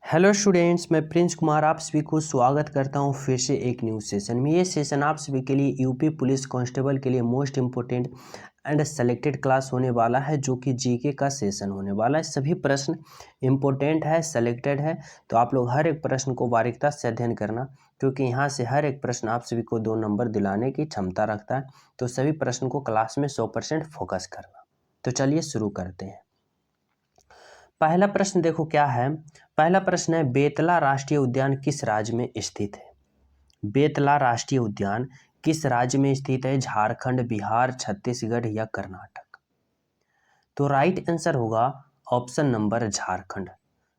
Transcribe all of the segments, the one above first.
Hello students, मैं Prince Kumar आप सभी को स्वागत करता हूं फिर से एक न्यू सेशन में। ये सेशन आप सभी के लिए यूपी पुलिस कांस्टेबल के लिए most important and selected class होने वाला है, जो कि जीके का सेशन होने वाला है। सभी प्रश्न इम्पोर्टेंट है, सेलेक्टेड है, तो आप लोग हर एक प्रश्न को बारीकता से अध्ययन करना, क्योंकि यहाँ से हर एक प्रश्न आप सभी को 2 नंबर दिलाने की क्षमता रखता है। तो सभी प्रश्न को क्लास में 100% फोकस करना। तो चलिए शुरू करते हैं। पहला प्रश्न देखो क्या है। पहला प्रश्न है, बेतला राष्ट्रीय उद्यान किस राज्य में स्थित है? बेतला राष्ट्रीय उद्यान किस राज्य में स्थित है? झारखंड, बिहार, छत्तीसगढ़ या कर्नाटक? तो राइट आंसर होगा ऑप्शन नंबर झारखंड।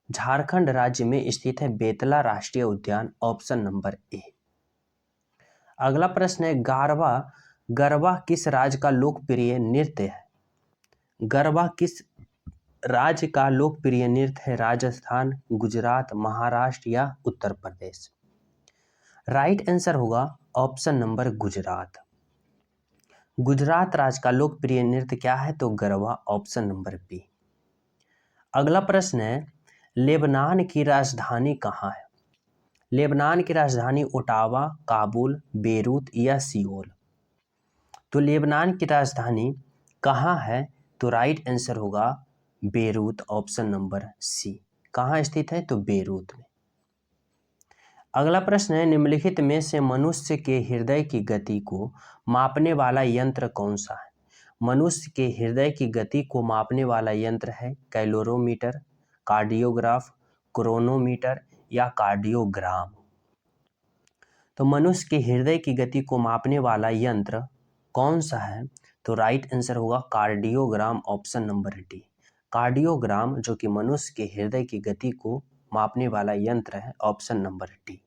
झारखंड राज्य में स्थित है बेतला राष्ट्रीय उद्यान, ऑप्शन नंबर ए। अगला प्रश्न है, गरबा गरबा किस राज्य का लोकप्रिय नृत्य है? गरबा किस राज्य का लोकप्रिय नृत्य है? राजस्थान, गुजरात, महाराष्ट्र या उत्तर प्रदेश? राइट आंसर होगा ऑप्शन नंबर गुजरात। गुजरात राज्य का लोकप्रिय नृत्य क्या है? तो गरबा, ऑप्शन नंबर बी। अगला प्रश्न है, लेबनान की राजधानी कहाँ है? लेबनान की राजधानी ओटावा, काबुल, बेरूत या सियोल? तो लेबनान की राजधानी कहाँ है? तो राइट आंसर होगा बेरूत, ऑप्शन नंबर सी। कहाँ स्थित है? तो बेरूत में। अगला प्रश्न है, निम्नलिखित में से मनुष्य के हृदय की गति को मापने वाला यंत्र कौन सा है? मनुष्य के हृदय की गति को मापने वाला यंत्र है कैलोरीमीटर, कार्डियोग्राफ, क्रोनोमीटर या कार्डियोग्राम? तो मनुष्य के हृदय की गति को मापने वाला यंत्र कौन सा है? तो राइट आंसर होगा cardiogram, option number D. Cardiogram जो कि मनुष्य के हृदय की गति को मापने वाला यंत्र है, ऑप्शन नंबर डी।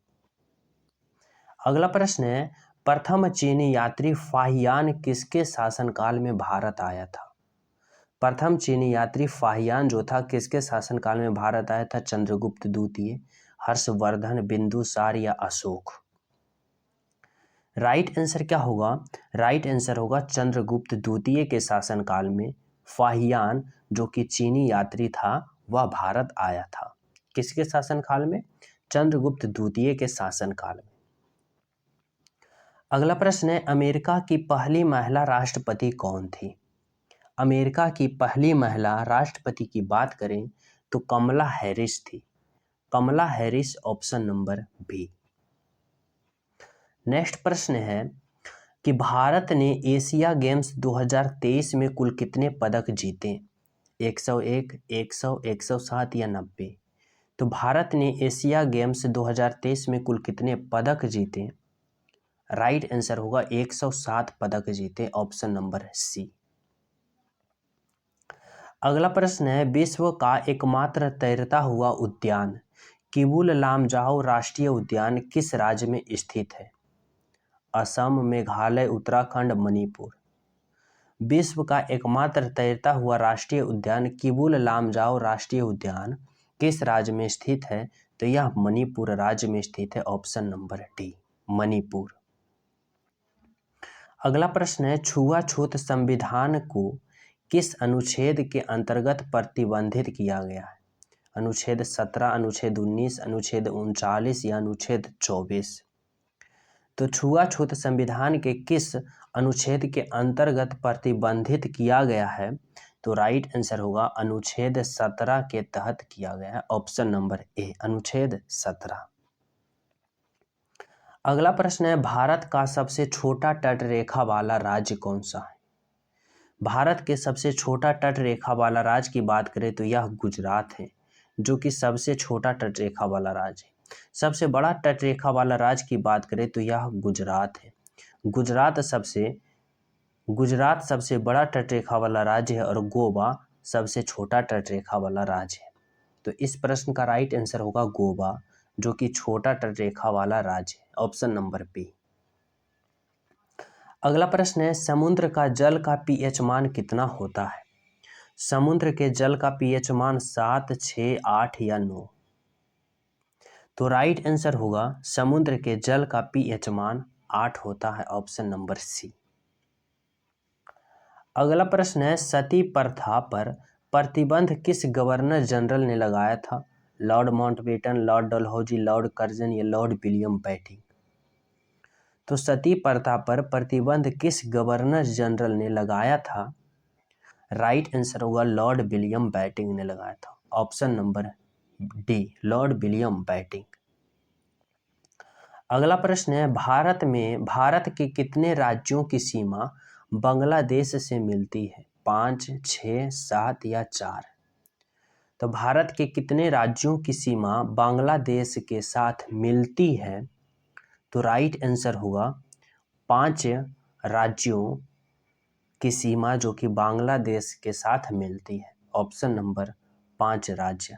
अगला प्रश्न है, प्रथम चीनी यात्री फाहियान किसके शासनकाल में भारत आया था? प्रथम चीनी यात्री फाहियान जो था किसके शासनकाल में भारत आया था? चंद्रगुप्त द्वितीय, हर्षवर्धन, बिंदुसार या अशोक? राइट आंसर क्या होगा? राइट आंसर होगा चंद्रगुप्त द्वितीय के शासनकाल में फाहियान जो कि चीनी यात्री था वह भारत आया था। किसके शासनकाल में? चंद्रगुप्त द्वितीय के शासनकाल में। अगला प्रश्न है, अमेरिका की पहली महिला राष्ट्रपति कौन थी? अमेरिका की पहली महिला राष्ट्रपति की बात करें तो कमला हैरिस थी। Kamala Harris, option number B. Next प्रश्न है कि भारत ने एशिया गेम्स 2023 में कुल कितने पदक जीते? 101, 100, 107 या 90? तो भारत ने एशिया गेम्स 2023 में कुल कितने पदक जीते? राइट आंसर होगा 107 पदक जीते, ऑप्शन नंबर सी। अगला प्रश्न है, विश्व का एकमात्र तैरता हुआ उद्यान किबुल लामजाओ राष्ट्रीय उद्यान किस राज्य में स्थित है? असम, मेघालय, उत्तराखंड, मणिपुर? विश्व का एकमात्र तैरता हुआ राष्ट्रीय उद्यान किबुल लामजाओ राष्ट्रीय उद्यान किस राज्य में स्थित है? तो यह मणिपुर राज्य में स्थित है, ऑप्शन नंबर डी, मणिपुर। अगला प्रश्न है, छुआछूत संविधान को किस अनुच्छेद के अंतर्गत प्रतिबंधित किया गया है? अनुच्छेद 17, अनुच्छेद 19, अनुच्छेद 39 या अनुच्छेद 24? तो छुआछूत संविधान के किस अनुच्छेद के अंतर्गत प्रतिबंधित किया गया है? तो राइट आंसर होगा अनुच्छेद 17 के तहत किया गया है, ऑप्शन नंबर ए, अनुच्छेद 17। अगला प्रश्न है, भारत का सबसे छोटा तटरेखा वाला राज्य कौन सा है? भारत के सबसे छोटा तटरेखा वाला राज्य की बात करें तो यह गुजरात है, जो कि सबसे छोटा तटरेखा वाला राज्य है। सबसे बड़ा तटरेखा वाला राज्य की बात करें तो यह गुजरात है। गुजरात सबसे बड़ा तटरेखा वाला राज्य है और गोवा सबसे छोटा तटरेखा वाला राज्य है। तो इस प्रश्न का राइट आंसर होगा गोवा, जो कि छोटा तटरेखा वाला राज्य है, ऑप्शन नंबर बी। अगला प्रश्न है, समुद्र का जल का पीएच मान कितना होता है? समुद्र के जल का पीएच मान 7, 6, 8 या 9? तो राइट आंसर होगा समुद्र के जल का पीएच मान 8 होता है, ऑप्शन नंबर सी। अगला प्रश्न है, सती प्रथा पर प्रतिबंध किस गवर्नर जनरल ने लगाया था? Lord Mountbatten, Lord Dalhousie, Lord Curzon या लॉर्ड विलियम बेंटिंक। तो सती प्रथा पर प्रतिबंध किस गवर्नर जनरल ने लगाया था? राइट आंसर होगा लॉर्ड विलियम बेंटिंक ने लगाया था। Option number D, Lord William Bentinck. अगला प्रश्न है, भारत के कितने राज्यों की सीमा बांग्लादेश से मिलती है? 5, 6, 7 या 4? तो भारत के कितने राज्यों की सीमा बांग्लादेश के साथ मिलती है? तो राइट आंसर होगा 5 राज्यों की सीमा जो कि बांग्लादेश के साथ मिलती है। ऑप्शन नंबर 5 राज्य।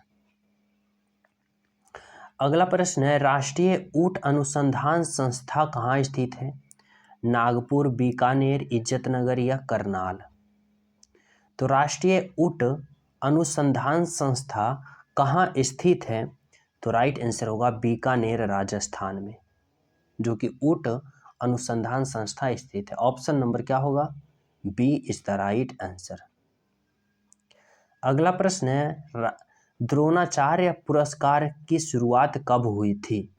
अगला प्रश्न है, राष्ट्रीय ऊंट अनुसंधान संस्था कहाँ स्थित है? नागपुर, बीकानेर, इज्जतनगर या करनाल? तो राष्ट्रीय ऊंट अनुसंधान संस्था कहाँ स्थित है? तो राइट आंसर होगा बीकानेर, राजस्थान में, जो कि ऊंट अनुसंधान संस्था स्थित है। ऑप्शन नंबर क्या होगा? B is the right answer. अगला प्रश्न है, द्रोणाचार्य पुरस्कार की शुरुआत कब हुई थी?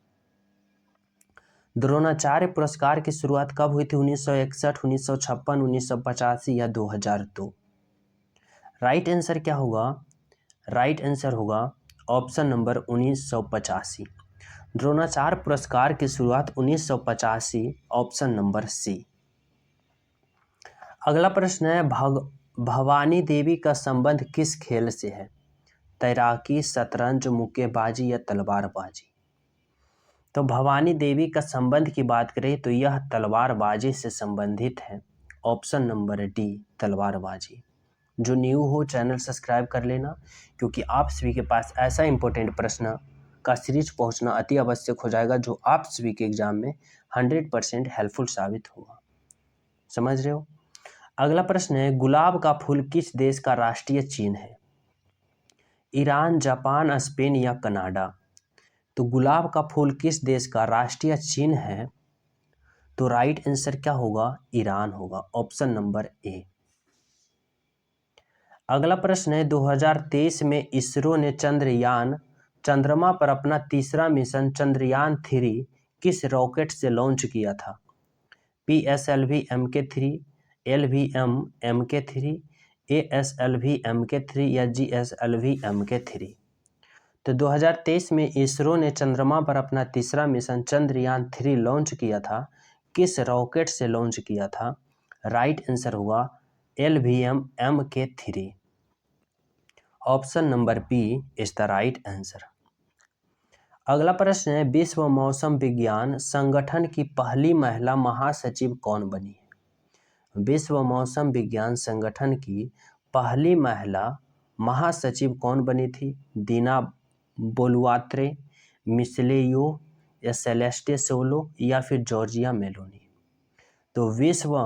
द्रोणाचार्य पुरस्कार की शुरुआत कब हुई थी? 1961, 1956, 1985 या 2002? राइट आंसर क्या होगा? राइट आंसर होगा ऑप्शन नंबर 1985। द्रोणाचार्य पुरस्कार की शुरुआत 1985, ऑप्शन नंबर सी। अगला प्रश्न है, भवानी देवी का संबंध किस खेल से है? तैराकी, शतरंज, मुक्केबाजी या तलवारबाजी? तो भवानी देवी का संबंध की बात करें तो यह तलवारबाजी से संबंधित है। ऑप्शन नंबर डी, तलवारबाजी। जो न्यू हो चैनल सब्सक्राइब कर लेना, क्योंकि आप सभी के पास ऐसा इंपॉर्टेंट प्रश्न का सीरीज पहुंचना अति आवश्यक हो जाएगा जो आप सभी के एग्जाम में 100% हेल्पफुल साबित होगा। समझ रहे हो? अगला प्रश्न है, गुलाब का फूल किस देश का राष्ट्रीय चिन्ह है? ईरान, जापान, स्पेन या कनाडा? तो गुलाब का फूल किस देश का राष्ट्रीय चिन्ह है? तो राइट आंसर क्या होगा? ईरान होगा। Option number A. अगला प्रश्न है, 2023 में इसरो ने चंद्रमा पर अपना तीसरा मिशन चंद्रयान 3 किस रॉकेट से लॉन्च किया था? PSLV MK3, LVM MK3, ASLV MK3 या GSLV MK3? तो 2023 में इसरो ने चंद्रमा पर अपना तीसरा मिशन चंद्रयान 3 लॉन्च किया था। किस रॉकेट से लॉन्च किया था? राइट आंसर होगा LVM MK3। Option number B is the right answer. अगला प्रश्न है, विश्व मौसम विज्ञान संगठन की पहली महिला महासचिव कौन बनी है? विश्व मौसम विज्ञान संगठन की पहली महिला महासचिव कौन बनी थी? दीना बोलुआत्रे, मिशेले या सेलेस्टे सोलो या फिर जॉर्जिया मेलोनी? तो विश्व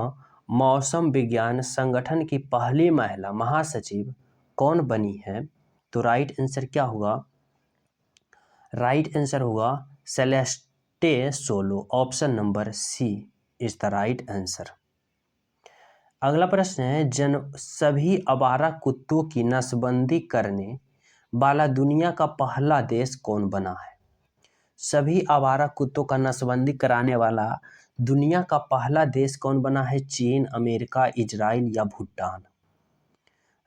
मौसम विज्ञान संगठन की पहली महिला महासचिव कौन बनी है? तो राइट आंसर क्या होगा? राइट आंसर होगा सेलेस्टे सोलो। Option number C is the right answer. अगला प्रश्न है, सभी आवारा कुत्तों की नसबंदी करने वाला दुनिया का पहला देश कौन बना है? सभी आवारा कुत्तों का नसबंदी कराने वाला दुनिया का पहला देश कौन बना है? चीन, अमेरिका, इजराइल या भूटान?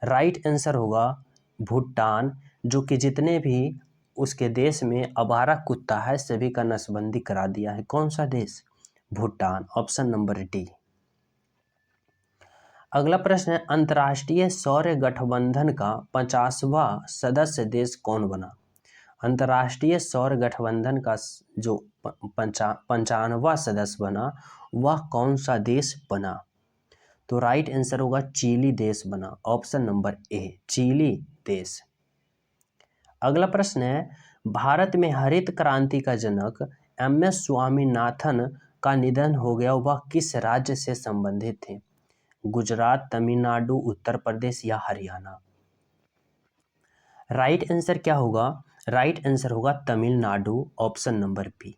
राइट आंसर होगा भूटान, जो कि जितने भी उसके देश में आवारा कुत्ता है सभी का नसबंदी करा दिया है। कौन सा देश? भूटान। Option number D. अगला प्रश्न है, अंतर्राष्ट्रीय सौर गठबंधन का 50वां सदस्य देश कौन बना? अंतर्राष्ट्रीय सौर गठबंधन का जो 55वां सदस्य बना वह कौन सा देश बना? तो राइट आंसर होगा चिली देश बना। ऑप्शन नंबर ए, चिली देश। अगला प्रश्न है, भारत में हरित क्रांति का जनक MS स्वामीनाथन का निधन हो गया, वह किस राज्य से संबंधित थे? गुजरात, तमिलनाडु, उत्तर प्रदेश या हरियाणा? राइट आंसर क्या होगा? राइट आंसर होगा तमिलनाडु। Option number B.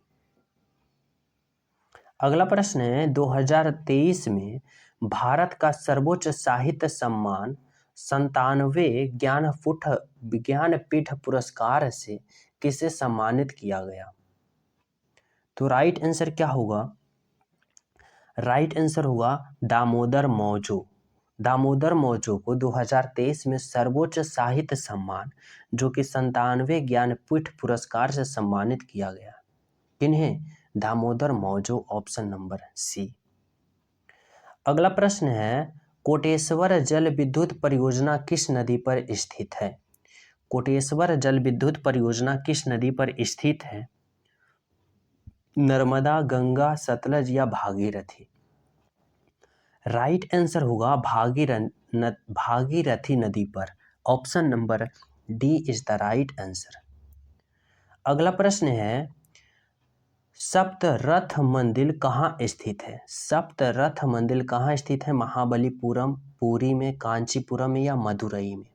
अगला प्रश्न है, 2023 में भारत का सर्वोच्च साहित्य सम्मान 97वें ज्ञानपीठ पुरस्कार से किसे सम्मानित किया गया? तो राइट आंसर क्या होगा? राइट आंसर होगा दामोदर मौजो। दामोदर मौजो को 2023 में सर्वोच्च साहित्य सम्मान जो कि 97वें ज्ञानपीठ पुरस्कार से सम्मानित किया गया। किन्हें? Damodar Mauzo, option number C. अगला प्रश्न है, कोटेश्वर जल विद्युत परियोजना किस नदी पर स्थित है? कोटेश्वर जल विद्युत परियोजना किस नदी पर स्थित है? नर्मदा, गंगा, सतलज या भागीरथी? राइट आंसर होगा भागीरथी नदी पर, option number D is the right answer. अगला प्रश्न है, सप्तरथ मंदिर कहाँ स्थित है? सप्तरथ मंदिर कहाँ स्थित है? महाबलीपुरम, पुरी में, कांचीपुरम में या मदुरई में?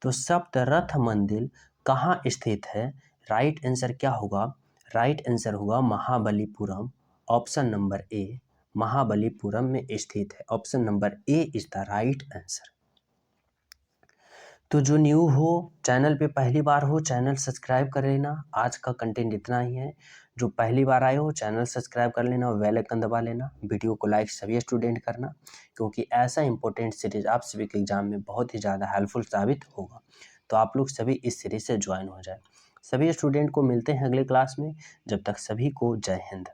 तो सप्तरथ मंदिर कहाँ स्थित है? राइट आंसर क्या होगा? राइट आंसर होगा Mahabalipuram, option number A, Mahabalipuram में स्थित है। Option number A is the right answer. तो जो न्यू हो, चैनल पे पहली बार हो, चैनल सब्सक्राइब कर लेना। आज का कंटेंट इतना ही है। जो पहली बार आए हो, चैनल सब्सक्राइब कर लेना, बेल आइकन दबा लेना, वीडियो को लाइक सभी स्टूडेंट करना, क्योंकि ऐसा इंपॉर्टेंट सीरीज आप सभी के एग्जाम में बहुत ही ज़्यादा हेल्पफुल साबित होगा। तो आप लोग सभी इस सीरीज से ज्वाइन हो जाए। सभी स्टूडेंट को मिलते हैं अगले क्लास में। जब तक सभी को जय हिंद।